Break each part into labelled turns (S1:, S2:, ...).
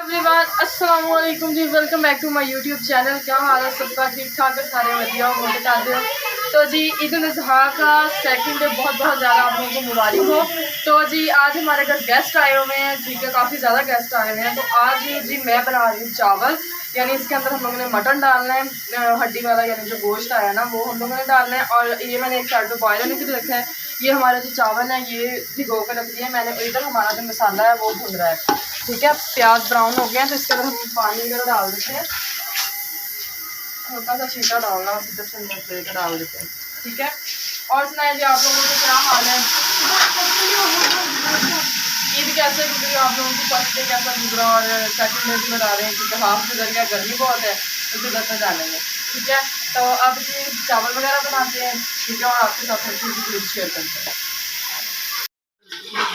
S1: Everyone, अस्सलाम वालेकुम जी। Welcome back to my YouTube channel. क्या हाल है सबका? ठीक ठाक है? सारे बढ़िया हो चाहते हो तो जी ईद उल अज़हा का सेकंड डे बहुत ज़्यादा आप लोगों को मुबारक हो। तो जी आज हमारे घर गेस्ट आए हुए हैं जी के, काफ़ी ज़्यादा गेस्ट आए हुए हैं। तो आज जी मैं बना रही हूँ चावल, यानी इसके अंदर हम लोगों ने मटन डालना है, हड्डी वाला यानी जो गोश्त आया ना वो हम लोगों ने डालना है। और ये मैंने एक साइड पर बॉयल होने के लिए रखा है। ये हमारे जो चावल है ये भिगो कर रख दिया है मैंने। इधर हमारा जो मसाला है वो भुन रहा है, ठीक है। प्याज ब्राउन हो गया तो इसके अंदर हम पानी वगैरह डाल देते हैं, हल्का सा छीटा डालना, इधर से अंदर डाल देते हैं, ठीक है। और सुनाए जी आप लोगों को क्या हाल है? ईद कैसे गुजरी आप लोगों की? फर्स्ट डे कैसा गुजरा और सेकंड डे भी बता रहे हैं क्योंकि हाफ गुजर गया, गर्मी बहुत है तो गुजर पर जानेंगे, ठीक है। तो अब जी चावल वगैरह बनाते हैं, ठीक है, और आपके साथ हल्की सी क्लिप शेयर करते हैं।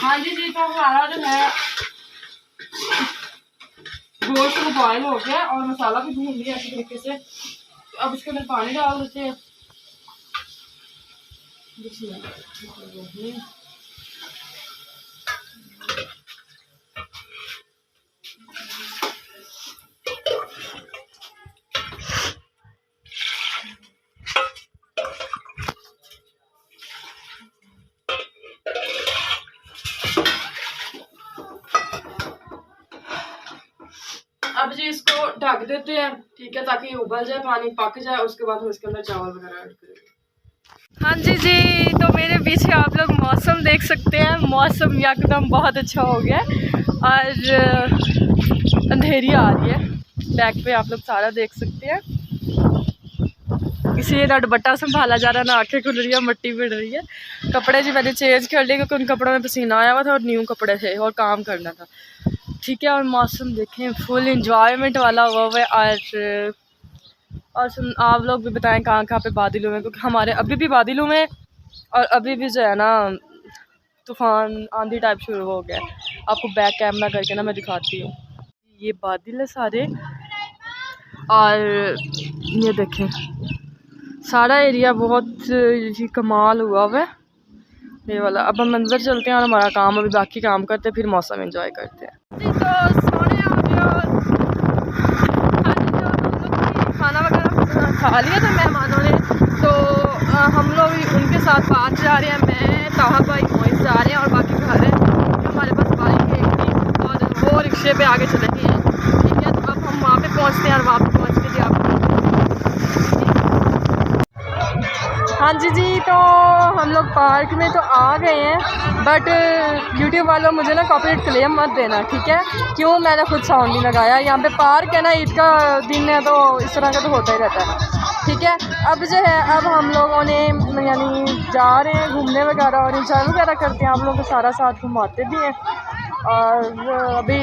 S1: हाँ जी तो हमारा जो है गोश्त को बॉयल हो गया और मसाला भी भून लिया अच्छी तरीके से। अब इसके अंदर पानी डाल देते हैं। अब जी इसको ढक देते हैं, ठीक है, ताकि उबल जाए, पानी पक जाए, उसके बाद हम इसके अंदर चावल वगैरह ऐड करेंगे। हाँ जी तो मेरे पीछे आप लोग मौसम देख सकते हैं। मौसम एकदम बहुत अच्छा हो गया और अंधेरी आ रही है। बैक पे आप लोग सारा देख सकते हैं। इसीलिए ना दुपट्टा संभाला जा रहा, ना आँखें खुल रही है, मिट्टी पिट रही है। कपड़े जी मैंने चेंज कर लिए क्योंकि उन कपड़ों में पसीना आया हुआ था और न्यू कपड़े थे और काम करना था, ठीक है। और मौसम देखें फुल इंजॉयमेंट वाला हुआ है। और आप लोग भी बताएं कहाँ पे बादल हुए हैं, क्योंकि हमारे अभी भी बादल हुए हैं और अभी भी जो है ना तूफान आंधी टाइप शुरू हो गया है। आपको बैक कैमरा करके ना मैं दिखाती हूँ। ये बादल है सारे और ये देखें सारा एरिया बहुत ही कमाल हुआ है ये वाला। अब हम अंदर चलते हैं और हमारा काम अभी बाकी काम करते हैं, फिर मौसम एंजॉय करते हैं। तो सोने आ गए और खाना वगैरह खा लिया था मेहमानों ने, तो हम लोग उनके साथ बात जा रहे हैं। मैं ताहा भाई मोहित जा रहे हैं और बाकी घर है हमारे पास बाइक है थी और वो रिक्शे पे आगे चले गए हैं, ठीक है। तो अब हम वहाँ पे पहुँचते हैं और वहाँ पे पहुँच के जी आप। हाँ जी तो हम लोग पार्क में तो आ गए हैं, बट यूट्यूब वालों मुझे ना कॉपीराइट क्लेम मत देना, ठीक है। क्यों? मैंने खुद साउंड नहीं लगाया। यहाँ पे पार्क है ना, ईद का दिन है तो इस तरह का तो होता ही रहता है, ठीक है। अब जो है अब हम लोगों ने यानी जा रहे हैं घूमने वगैरह और इंजॉय वगैरह करते हैं। आप लोगों को सारा साथ घुमाते भी हैं और अभी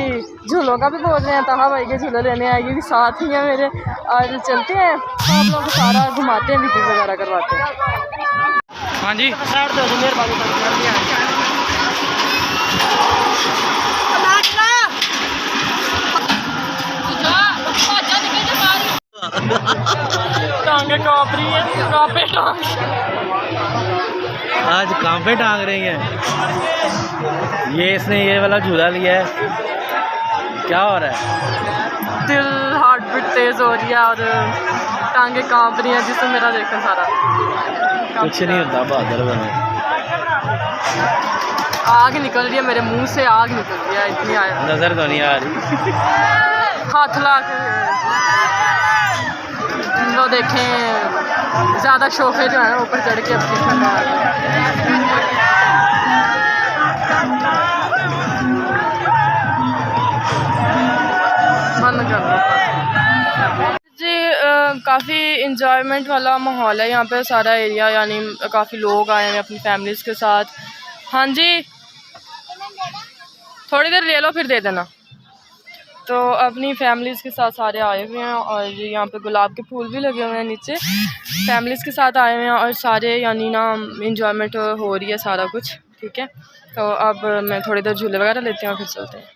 S1: झूलों का भी बोल रहे हैं। ताहा भाई के झूले लेने आएगी भी साथ ही हैं मेरे, और चलते हैं तो आप लोगों को सारा घुमाते हैं, वीडियो वगैरह करवाते हैं।
S2: हाँ जी
S1: टांगे कांप रही है, कांपे टांग।
S2: आज कांपे टांग रही हैं। ये इसने ये वाला झूला लिया है। क्या हो रहा है?
S1: दिल हार्ट बीट तेज हो रही है और टांगे कांप रही हैं, जिससे मेरा देखा सारा
S2: कुछ नहीं होता, बहादुर बने।
S1: आग निकल रही है मेरे मुंह से, आग निकल रही है, इतनी आया
S2: नजर तो नहीं आ रही।
S1: हाथ ला के लो देखें, ज़्यादा शौक़ जो है ना ऊपर चढ़ के अपनी मन कर जी। काफ़ी इंजॉयमेंट वाला माहौल है यहाँ पे, सारा एरिया, यानी काफ़ी लोग आए हैं अपनी फैमिलीज़ के साथ। हाँ जी थोड़ी देर ले लो फिर दे देना। तो अपनी फैमिलीज़ के साथ सारे आए हुए हैं और यहाँ पे गुलाब के फूल भी लगे हुए हैं नीचे। फैमिलीज़ के साथ आए हुए हैं और सारे यानी ना इंजॉयमेंट हो रही है सारा कुछ, ठीक है। तो अब मैं थोड़ी देर झूले वगैरह लेते हैं और फिर चलते हैं।